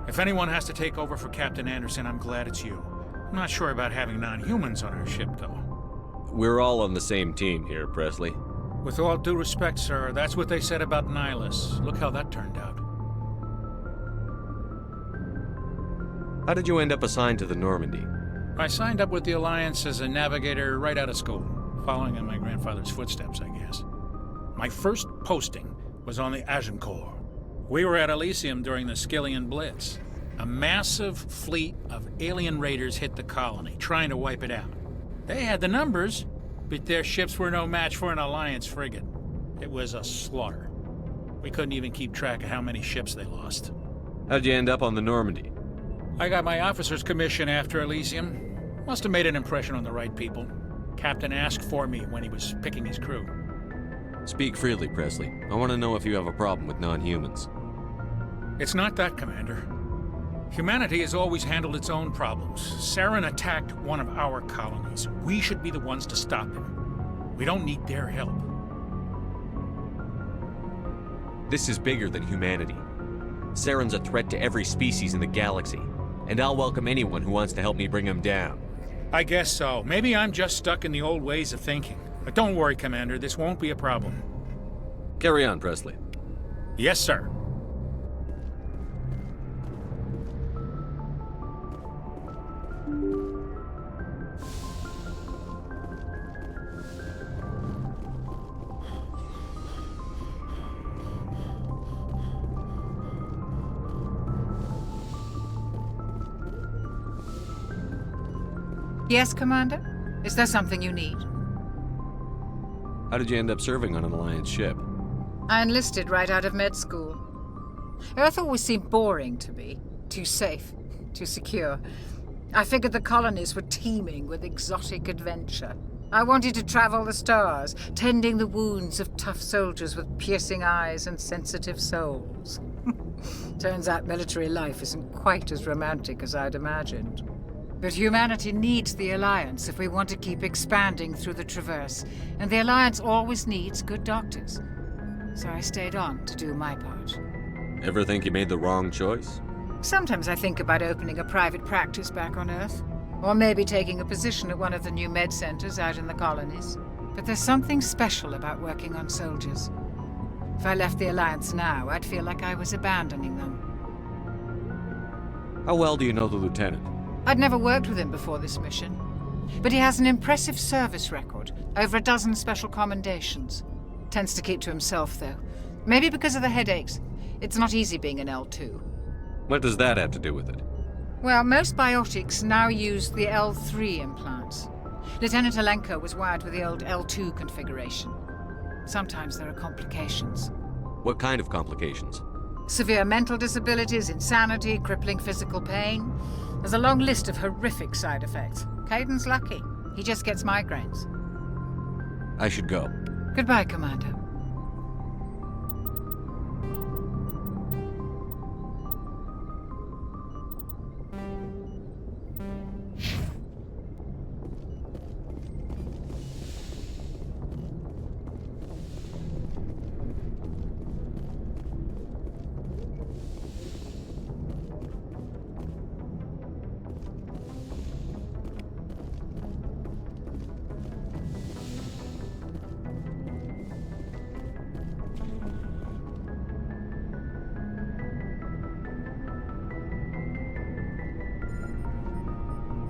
If anyone has to take over for Captain Anderson, I'm glad it's you. I'm not sure about having non-humans on our ship, though. We're all on the same team here, Presley. With all due respect, sir, that's what they said about Nihilus. Look how that turned out. How did you end up assigned to the Normandy? I signed up with the Alliance as a navigator right out of school, following in my grandfather's footsteps, I guess. My first posting was on the Agincourt. We were at Elysium during the Skillian Blitz. A massive fleet of alien raiders hit the colony, trying to wipe it out. They had the numbers, but their ships were no match for an Alliance frigate. It was a slaughter. We couldn't even keep track of how many ships they lost. How'd you end up on the Normandy? I got my officer's commission after Elysium. Must have made an impression on the right people. Captain asked for me when he was picking his crew. Speak freely, Presley. I want to know if you have a problem with non-humans. It's not that, Commander. Humanity has always handled its own problems. Saren attacked one of our colonies. We should be the ones to stop him. We don't need their help. This is bigger than humanity. Saren's a threat to every species in the galaxy, and I'll welcome anyone who wants to help me bring him down. I guess so. Maybe I'm just stuck in the old ways of thinking. But don't worry, Commander. This won't be a problem. Carry on, Presley. Yes, sir. Yes, Commander? Is there something you need? How did you end up serving on an Alliance ship? I enlisted right out of med school. Earth always seemed boring to me. Too safe, too secure. I figured the colonies were teeming with exotic adventure. I wanted to travel the stars, tending the wounds of tough soldiers with piercing eyes and sensitive souls. Turns out military life isn't quite as romantic as I'd imagined. But humanity needs the Alliance if we want to keep expanding through the Traverse, and the Alliance always needs good doctors. So I stayed on to do my part. Ever think you made the wrong choice? Sometimes I think about opening a private practice back on Earth, or maybe taking a position at one of the new med centers out in the colonies. But there's something special about working on soldiers. If I left the Alliance now, I'd feel like I was abandoning them. How well do you know the Lieutenant? I'd never worked with him before this mission, but he has an impressive service record, over a dozen special commendations. Tends to keep to himself, though. Maybe because of the headaches. It's not easy being an L2. What does that have to do with it? Well, most biotics now use the L3 implants. Lieutenant Alenko was wired with the old L2 configuration. Sometimes there are complications. What kind of complications? Severe mental disabilities, insanity, crippling physical pain. There's a long list of horrific side effects. Caden's lucky. He just gets migraines. I should go. Goodbye, Commander.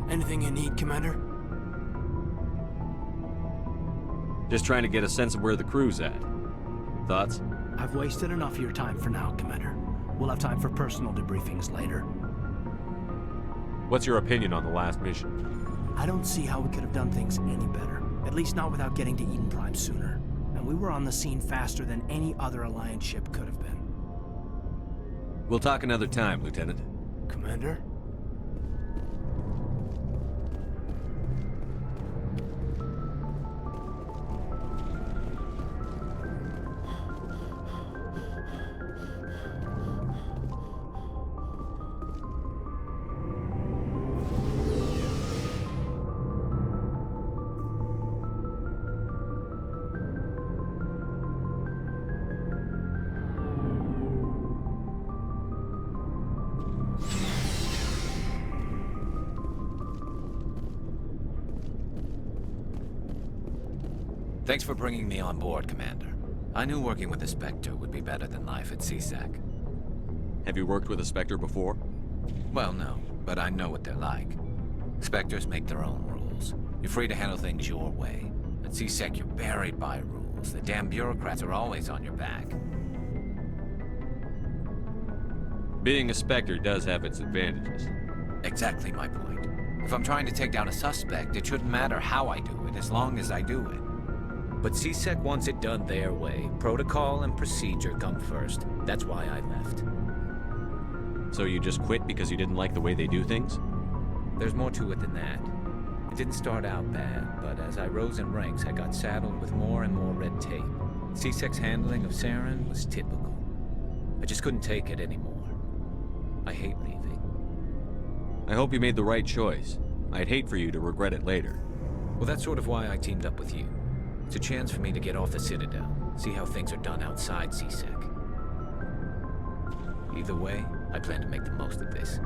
Anything you need, Commander? Just trying to get a sense of where the crew's at. Thoughts? I've wasted enough of your time for now, Commander. We'll have time for personal debriefings later. What's your opinion on the last mission? I don't see how we could have done things any better. At least not without getting to Eden Prime sooner. And we were on the scene faster than any other Alliance ship could have been. We'll talk another time, Lieutenant. Commander? Thanks for bringing me on board, Commander. I knew working with the Spectre would be better than life at CSEC. Have you worked with a Spectre before? Well, no, but I know what they're like. Spectres make their own rules. You're free to handle things your way. At CSEC, you're buried by rules. The damn bureaucrats are always on your back. Being a Spectre does have its advantages. Exactly my point. If I'm trying to take down a suspect, it shouldn't matter how I do it, as long as I do it. But CSEC wants it done their way. Protocol and procedure come first. That's why I left. So you just quit because you didn't like the way they do things? There's more to it than that. It didn't start out bad, but as I rose in ranks, I got saddled with more and more red tape. CSEC's handling of Saren was typical. I just couldn't take it anymore. I hate leaving. I hope you made the right choice. I'd hate for you to regret it later. Well, that's sort of why I teamed up with you. It's a chance for me to get off the Citadel, see how things are done outside CSEC. Either way, I plan to make the most of this.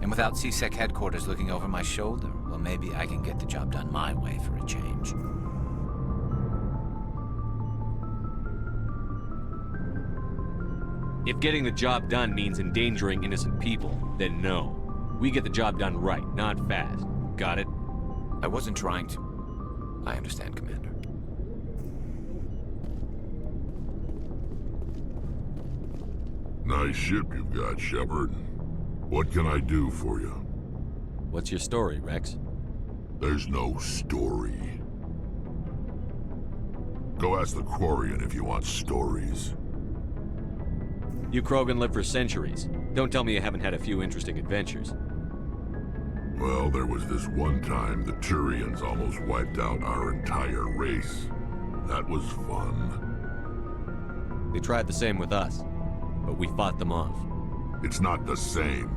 And without CSEC headquarters looking over my shoulder, well, maybe I can get the job done my way for a change. If getting the job done means endangering innocent people, then no. We get the job done right, not fast. Got it? I wasn't trying to. I understand, Commander. Nice ship you've got, Shepard. What can I do for you? What's your story, Rex? There's no story. Go ask the Quarian if you want stories. You Krogan live for centuries. Don't tell me you haven't had a few interesting adventures. Well, there was this one time the Turians almost wiped out our entire race. That was fun. They tried the same with us, but we fought them off. It's not the same.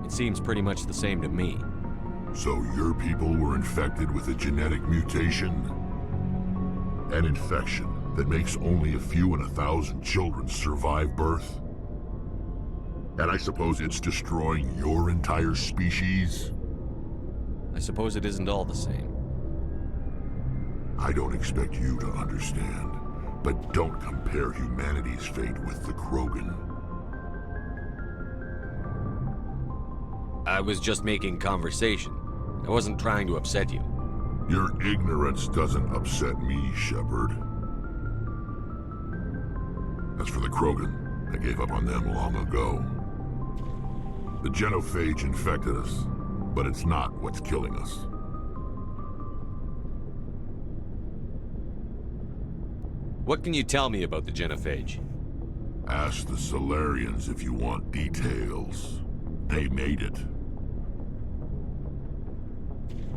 It seems pretty much the same to me. So your people were infected with a genetic mutation? An infection that makes only a few in 1,000 children survive birth? And I suppose it's destroying your entire species? I suppose it isn't all the same. I don't expect you to understand, but don't compare humanity's fate with the Krogan. I was just making conversation. I wasn't trying to upset you. Your ignorance doesn't upset me, Shepard. As for the Krogan, I gave up on them long ago. The genophage infected us, but it's not what's killing us. What can you tell me about the genophage? Ask the Solarians if you want details. They made it.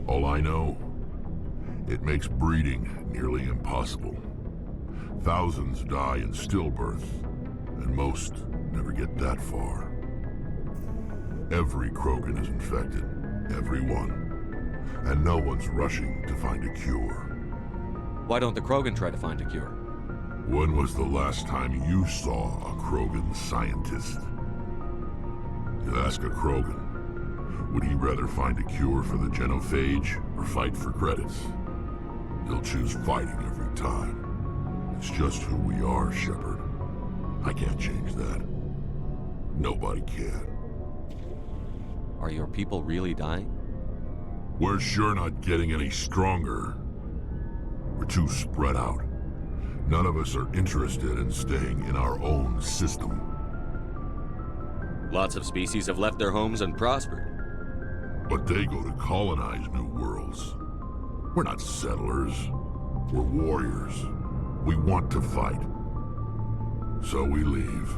All I know, it makes breeding nearly impossible. Thousands die in stillbirth, and most never get that far. Every Krogan is infected, every one. And no one's rushing to find a cure. Why don't the Krogan try to find a cure? When was the last time you saw a Krogan scientist? You ask a Krogan, would he rather find a cure for the genophage or fight for credits? He'll choose fighting every time. It's just who we are, Shepard. I can't change that. Nobody can. Are your people really dying? We're sure not getting any stronger. We're too spread out. None of us are interested in staying in our own system. Lots of species have left their homes and prospered. But they go to colonize new worlds. We're not settlers. We're warriors. We want to fight. So we leave.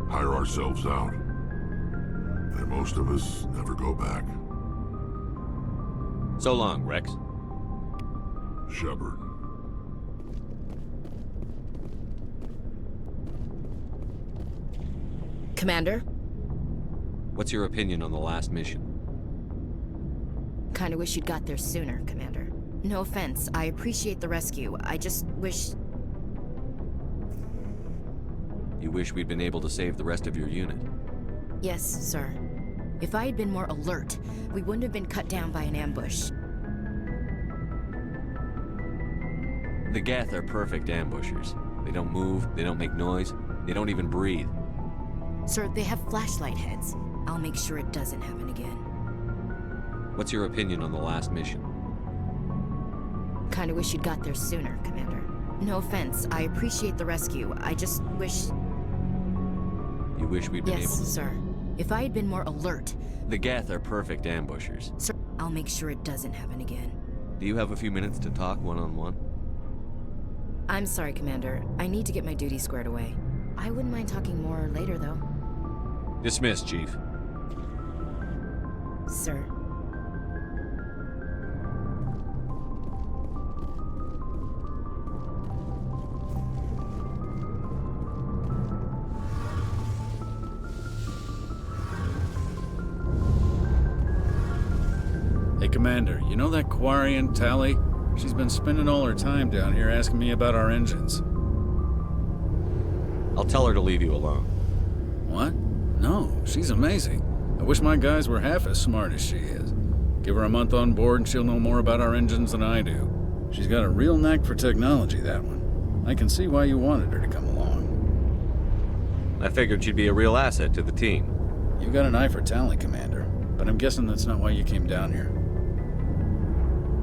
Hire ourselves out. And most of us never go back. So long, Rex. Shepard. Commander? What's your opinion on the last mission? Kinda wish you'd got there sooner, Commander. No offense, I appreciate the rescue. I just wish... You wish we'd been able to save the rest of your unit? Yes, sir. If I had been more alert, we wouldn't have been cut down by an ambush. The Geth are perfect ambushers. They don't move, they don't make noise, they don't even breathe. Sir, they have flashlight heads. I'll make sure it doesn't happen again. What's your opinion on the last mission? Kinda wish you'd got there sooner, Commander. No offense, I appreciate the rescue. I just wish... You wish we'd been able Yes, to... sir. If I had been more alert... The Geth are perfect ambushers. Sir, I'll make sure it doesn't happen again. Do you have a few minutes to talk one-on-one? I'm sorry, Commander. I need to get my duty squared away. I wouldn't mind talking more later, though. Dismissed, Chief. Sir. Hey, Commander, you know that Quarian, Tally? She's been spending all her time down here asking me about our engines. I'll tell her to leave you alone. What? No, she's amazing. I wish my guys were half as smart as she is. Give her a month on board and she'll know more about our engines than I do. She's got a real knack for technology, that one. I can see why you wanted her to come along. I figured she'd be a real asset to the team. You got an eye for Tally, Commander, but I'm guessing that's not why you came down here.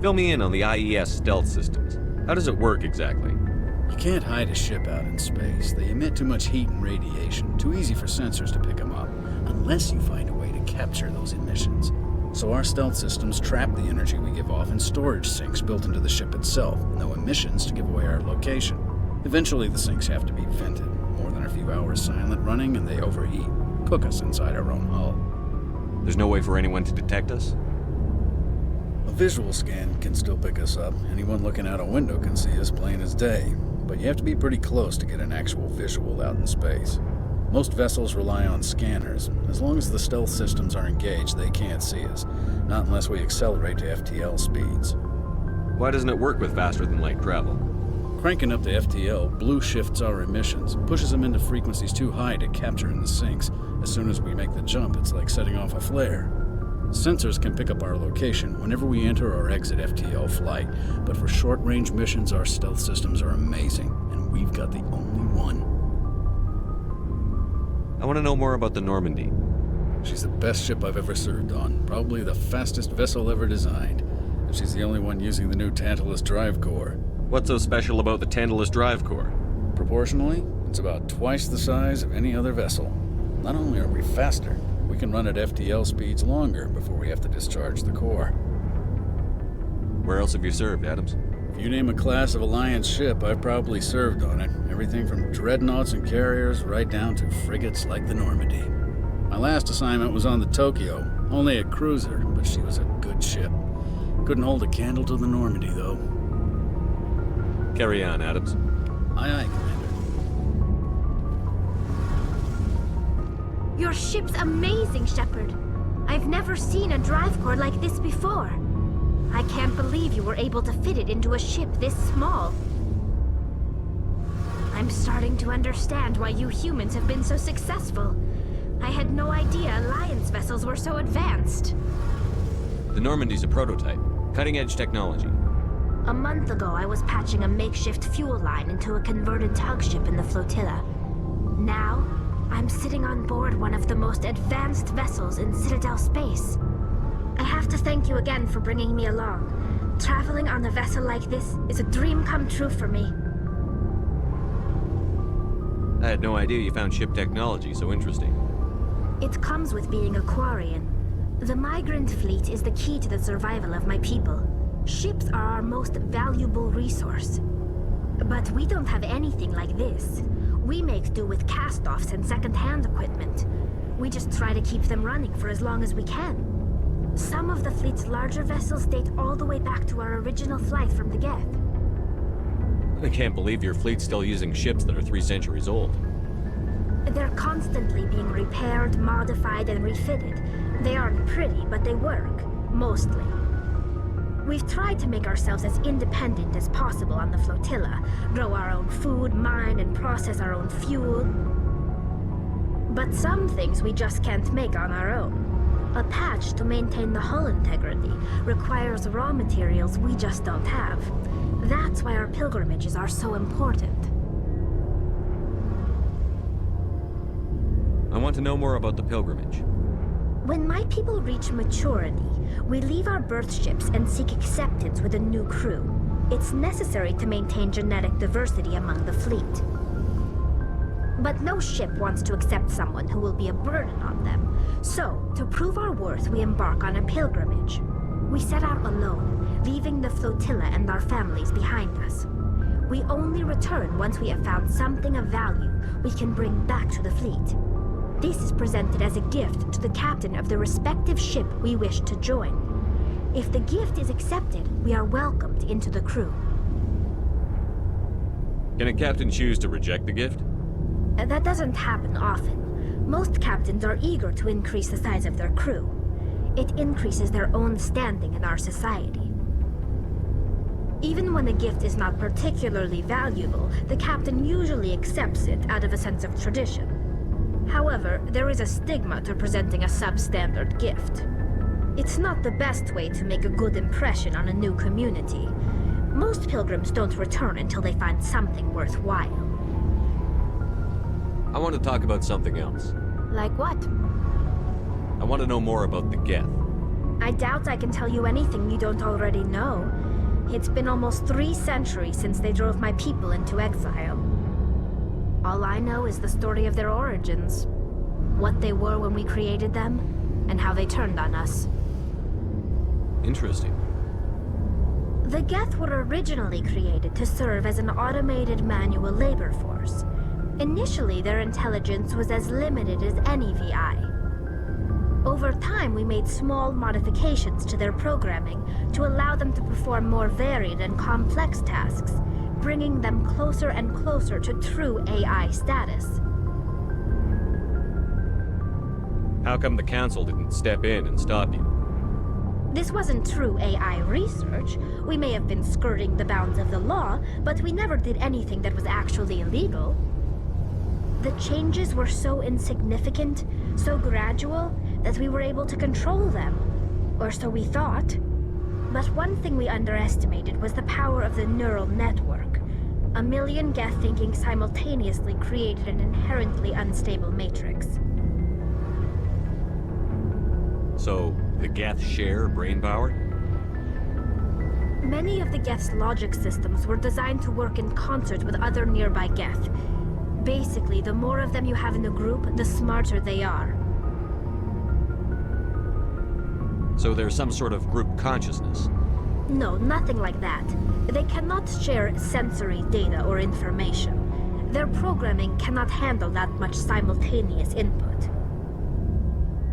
Fill me in on the IES stealth systems. How does it work exactly? You can't hide a ship out in space. They emit too much heat and radiation, too easy for sensors to pick them up, unless you find a way to capture those emissions. So our stealth systems trap the energy we give off in storage sinks built into the ship itself. No emissions to give away our location. Eventually the sinks have to be vented. More than a few hours silent running and they overheat. Cook us inside our own hull. There's no way for anyone to detect us? A visual scan can still pick us up. Anyone looking out a window can see us plain as day. But you have to be pretty close to get an actual visual out in space. Most vessels rely on scanners. As long as the stealth systems are engaged, they can't see us. Not unless we accelerate to FTL speeds. Why doesn't it work with faster-than-light travel? Cranking up to FTL blue shifts our emissions, pushes them into frequencies too high to capture in the sinks. As soon as we make the jump, it's like setting off a flare. Sensors can pick up our location whenever we enter or exit FTL flight, but for short-range missions, our stealth systems are amazing, and we've got the only one. I want to know more about the Normandy. She's the best ship I've ever served on, probably the fastest vessel ever designed, and she's the only one using the new Tantalus drive core. What's so special about the Tantalus drive core? Proportionally, it's about twice the size of any other vessel. Not only are we faster, we can run at FTL speeds longer before we have to discharge the core. Where else have you served, Adams? If you name a class of Alliance ship, I've probably served on it. Everything from dreadnoughts and carriers right down to frigates like the Normandy. My last assignment was on the Tokyo, only a cruiser, but she was a good ship. Couldn't hold a candle to the Normandy, though. Carry on, Adams. Aye, aye, Commander. Your ship's amazing, Shepard. I've never seen a drive core like this before. I can't believe you were able to fit it into a ship this small. I'm starting to understand why you humans have been so successful. I had no idea Alliance vessels were so advanced. The Normandy's a prototype. Cutting-edge technology. A month ago, I was patching a makeshift fuel line into a converted tug ship in the flotilla. Now, I'm sitting on board one of the most advanced vessels in Citadel space. I have to thank you again for bringing me along. Traveling on a vessel like this is a dream come true for me. I had no idea you found ship technology so interesting. It comes with being a Quarian. The migrant fleet is the key to the survival of my people. Ships are our most valuable resource. But we don't have anything like this. We make do with cast-offs and second-hand equipment. We just try to keep them running for as long as we can. Some of the fleet's larger vessels date all the way back to our original flight from the Geth. I can't believe your fleet's still using ships that are 3 centuries old. They're constantly being repaired, modified, and refitted. They aren't pretty, but they work. Mostly. We've tried to make ourselves as independent as possible on the flotilla, grow our own food, mine and process our own fuel. But some things we just can't make on our own. A patch to maintain the hull integrity requires raw materials we just don't have. That's why our pilgrimages are so important. I want to know more about the pilgrimage. When my people reach maturity, we leave our birth ships and seek acceptance with a new crew. It's necessary to maintain genetic diversity among the fleet. But no ship wants to accept someone who will be a burden on them. So, to prove our worth, we embark on a pilgrimage. We set out alone, leaving the flotilla and our families behind us. We only return once we have found something of value we can bring back to the fleet. This is presented as a gift to the captain of the respective ship we wish to join. If the gift is accepted, we are welcomed into the crew. Can a captain choose to reject the gift? That doesn't happen often. Most captains are eager to increase the size of their crew. It increases their own standing in our society. Even when a gift is not particularly valuable, the captain usually accepts it out of a sense of tradition. However, there is a stigma to presenting a substandard gift. It's not the best way to make a good impression on a new community. Most pilgrims don't return until they find something worthwhile. I want to talk about something else. Like what? I want to know more about the Geth. I doubt I can tell you anything you don't already know. It's been almost 3 centuries since they drove my people into exile. All I know is the story of their origins. What they were when we created them, and how they turned on us. Interesting. The Geth were originally created to serve as an automated manual labor force. Initially, their intelligence was as limited as any VI. Over time, we made small modifications to their programming to allow them to perform more varied and complex tasks, bringing them closer and closer to true AI status. How come the Council didn't step in and stop you? This wasn't true AI research. We may have been skirting the bounds of the law, but we never did anything that was actually illegal. The changes were so insignificant, so gradual, that we were able to control them. Or so we thought. But one thing we underestimated was the power of the neural network. A million Geth thinking simultaneously created an inherently unstable matrix. So, the Geth share brain power? Many of the Geth's logic systems were designed to work in concert with other nearby Geth. Basically, the more of them you have in a group, the smarter they are. So there's some sort of group consciousness? No, nothing like that. They cannot share sensory data or information. Their programming cannot handle that much simultaneous input.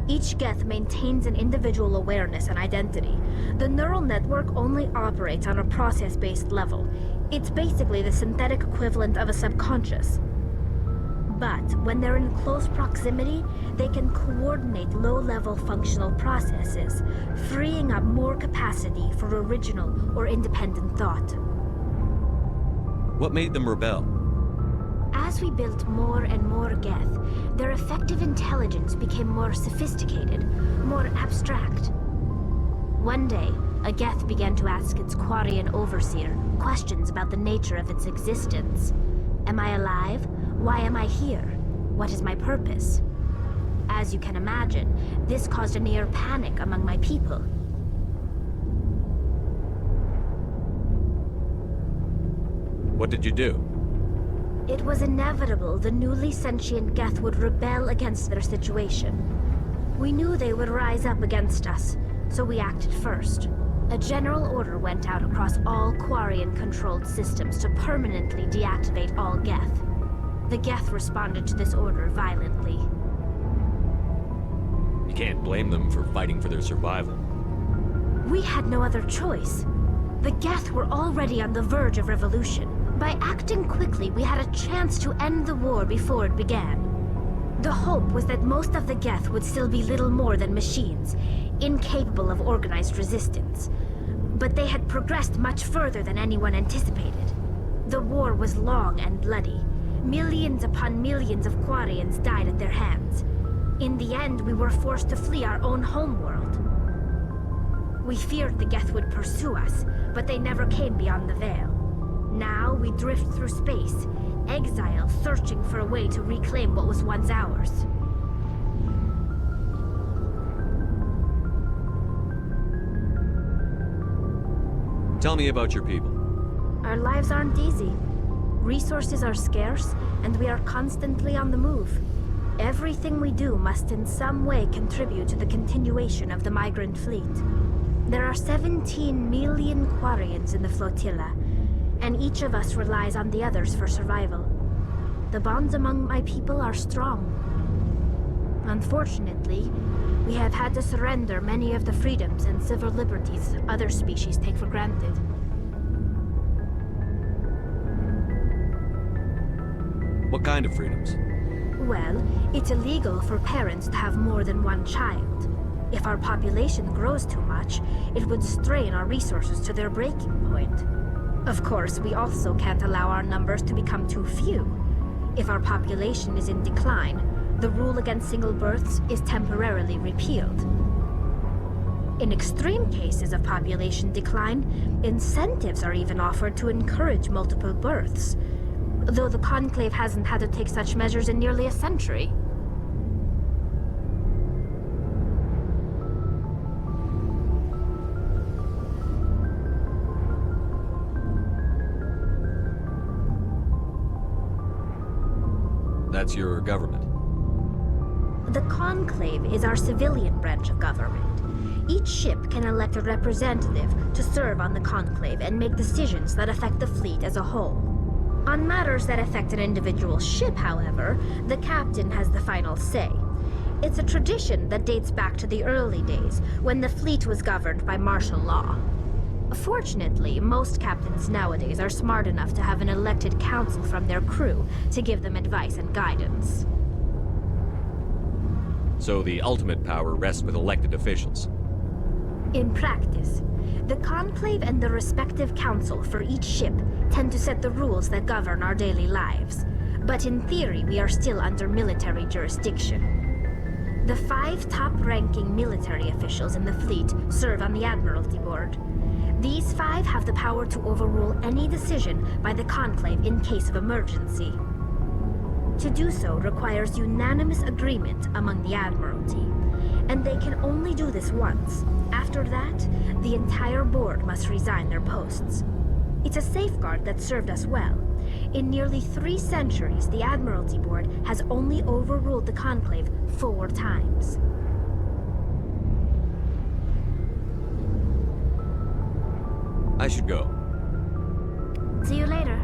Each Geth maintains an individual awareness and identity. The neural network only operates on a process-based level. It's basically the synthetic equivalent of a subconscious. But when they're in close proximity, they can coordinate low-level functional processes, freeing up more capacity for original or independent thought. What made them rebel? As we built more and more Geth, their effective intelligence became more sophisticated, more abstract. One day, a Geth began to ask its Quarian overseer questions about the nature of its existence. Am I alive? Why am I here? What is my purpose? As you can imagine, this caused a near panic among my people. What did you do? It was inevitable the newly sentient Geth would rebel against their situation. We knew they would rise up against us, so we acted first. A general order went out across all Quarian-controlled systems to permanently deactivate all Geth. The Geth responded to this order violently. You can't blame them for fighting for their survival. We had no other choice. The Geth were already on the verge of revolution. By acting quickly, we had a chance to end the war before it began. The hope was that most of the Geth would still be little more than machines, incapable of organized resistance. But they had progressed much further than anyone anticipated. The war was long and bloody. Millions upon millions of Quarians died at their hands. In the end, we were forced to flee our own homeworld. We feared the Geth would pursue us, but they never came beyond the Veil. Now we drift through space, exile, searching for a way to reclaim what was once ours. Tell me about your people. Our lives aren't easy. Resources are scarce, and we are constantly on the move. Everything we do must in some way contribute to the continuation of the migrant fleet. There are 17 million Quarians in the flotilla, and each of us relies on the others for survival. The bonds among my people are strong. Unfortunately, we have had to surrender many of the freedoms and civil liberties other species take for granted. What kind of freedoms? Well, it's illegal for parents to have more than one child. If our population grows too much, it would strain our resources to their breaking point. Of course, we also can't allow our numbers to become too few. If our population is in decline, the rule against single births is temporarily repealed. In extreme cases of population decline, incentives are even offered to encourage multiple births, though the Conclave hasn't had to take such measures in nearly a century. That's your government. The Conclave is our civilian branch of government. Each ship can elect a representative to serve on the Conclave and make decisions that affect the fleet as a whole. On matters that affect an individual ship, however, the captain has the final say. It's a tradition that dates back to the early days, when the fleet was governed by martial law. Fortunately, most captains nowadays are smart enough to have an elected council from their crew to give them advice and guidance. So the ultimate power rests with elected officials. In practice, the Conclave and the respective council for each ship tend to set the rules that govern our daily lives. But in theory, we are still under military jurisdiction. The 5 top-ranking military officials in the fleet serve on the Admiralty Board. These 5 have the power to overrule any decision by the Conclave in case of emergency. To do so requires unanimous agreement among the Admiralty, and they can only do this once. After that, the entire board must resign their posts. It's a safeguard that served us well. In nearly 3 centuries, the Admiralty Board has only overruled the Conclave 4 times. I should go. See you later.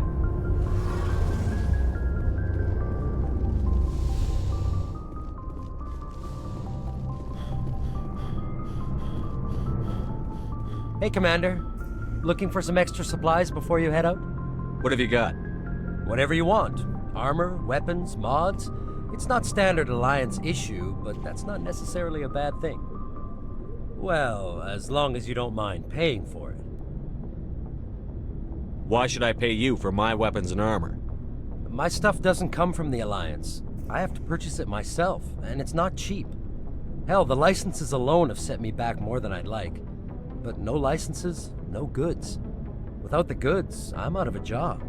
Hey, Commander. Looking for some extra supplies before you head out? What have you got? Whatever you want. Armor, weapons, mods. It's not standard Alliance issue, but that's not necessarily a bad thing. Well, as long as you don't mind paying for it. Why should I pay you for my weapons and armor? My stuff doesn't come from the Alliance. I have to purchase it myself, and it's not cheap. Hell, the licenses alone have set me back more than I'd like. But no licenses, no goods. Without the goods, I'm out of a job.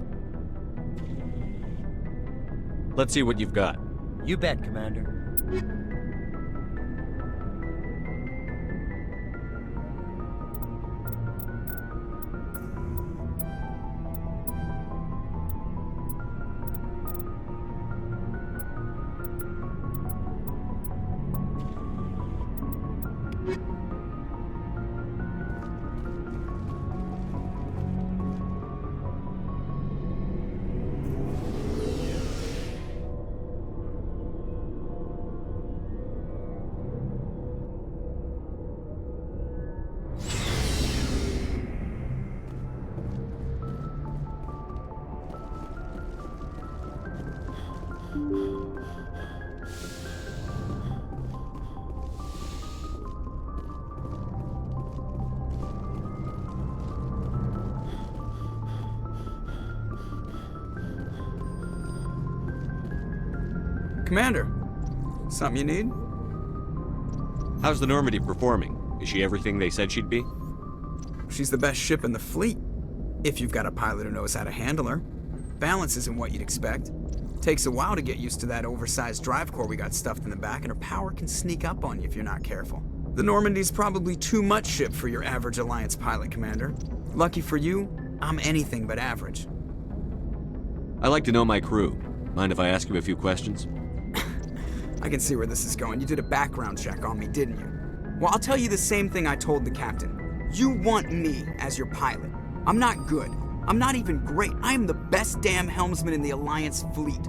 Let's see what you've got. You bet, Commander. Commander, something you need? How's the Normandy performing? Is she everything they said she'd be? She's the best ship in the fleet, if you've got a pilot who knows how to handle her. Balance isn't what you'd expect. Takes a while to get used to that oversized drive core we got stuffed in the back, and her power can sneak up on you if you're not careful. The Normandy's probably too much ship for your average Alliance pilot, Commander. Lucky for you, I'm anything but average. I like to know my crew. Mind if I ask you a few questions? I can see where this is going. You did a background check on me, didn't you? Well, I'll tell you the same thing I told the captain. You want me as your pilot. I'm not good. I'm not even great. I am the best damn helmsman in the Alliance fleet.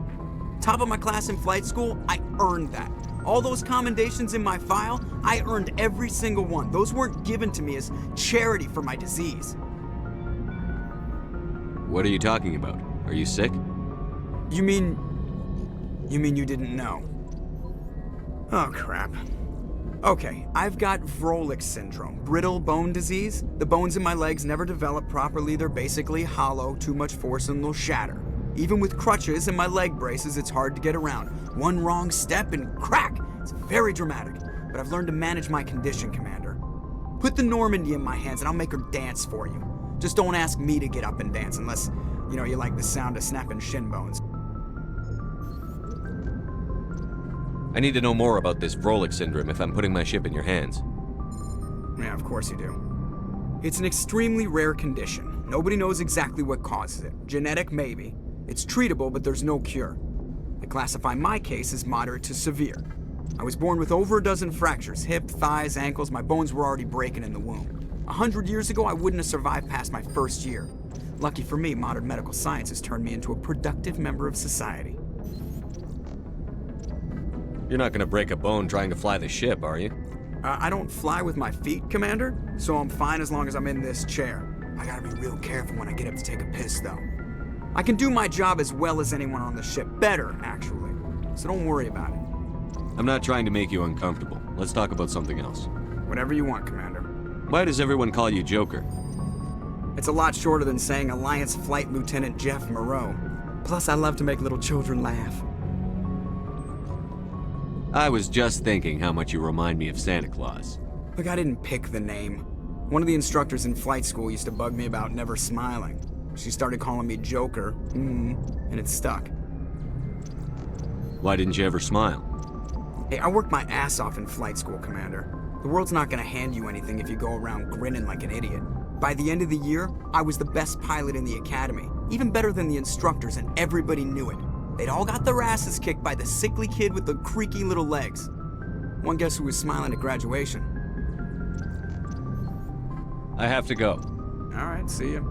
Top of my class in flight school, I earned that. All those commendations in my file, I earned every single one. Those weren't given to me as charity for my disease. What are you talking about? Are you sick? You mean you didn't know? Oh, crap. Okay, I've got Vrolik syndrome, brittle bone disease. The bones in my legs never develop properly. They're basically hollow, too much force and they'll shatter. Even with crutches and my leg braces, it's hard to get around. One wrong step and crack! It's very dramatic, but I've learned to manage my condition, Commander. Put the Normandy in my hands and I'll make her dance for you. Just don't ask me to get up and dance unless, you like the sound of snapping shin bones. I need to know more about this Vrolik syndrome if I'm putting my ship in your hands. Yeah, of course you do. It's an extremely rare condition. Nobody knows exactly what causes it. Genetic, maybe. It's treatable, but there's no cure. They classify my case as moderate to severe. I was born with over a dozen fractures, hip, thighs, ankles. My bones were already breaking in the womb. 100 years ago, I wouldn't have survived past my first year. Lucky for me, modern medical science has turned me into a productive member of society. You're not gonna break a bone trying to fly the ship, are you? I don't fly with my feet, Commander, so I'm fine as long as I'm in this chair. I gotta be real careful when I get up to take a piss, though. I can do my job as well as anyone on the ship. Better, actually. So don't worry about it. I'm not trying to make you uncomfortable. Let's talk about something else. Whatever you want, Commander. Why does everyone call you Joker? It's a lot shorter than saying Alliance Flight Lieutenant Jeff Moreau. Plus, I love to make little children laugh. I was just thinking how much you remind me of Santa Claus. Look, I didn't pick the name. One of the instructors in flight school used to bug me about never smiling. She started calling me Joker, and it stuck. Why didn't you ever smile? Hey, I worked my ass off in flight school, Commander. The world's not gonna hand you anything if you go around grinning like an idiot. By the end of the year, I was the best pilot in the academy, even better than the instructors, and everybody knew it. They'd all got their asses kicked by the sickly kid with the creaky little legs. One guess who was smiling at graduation? I have to go. All right, see ya.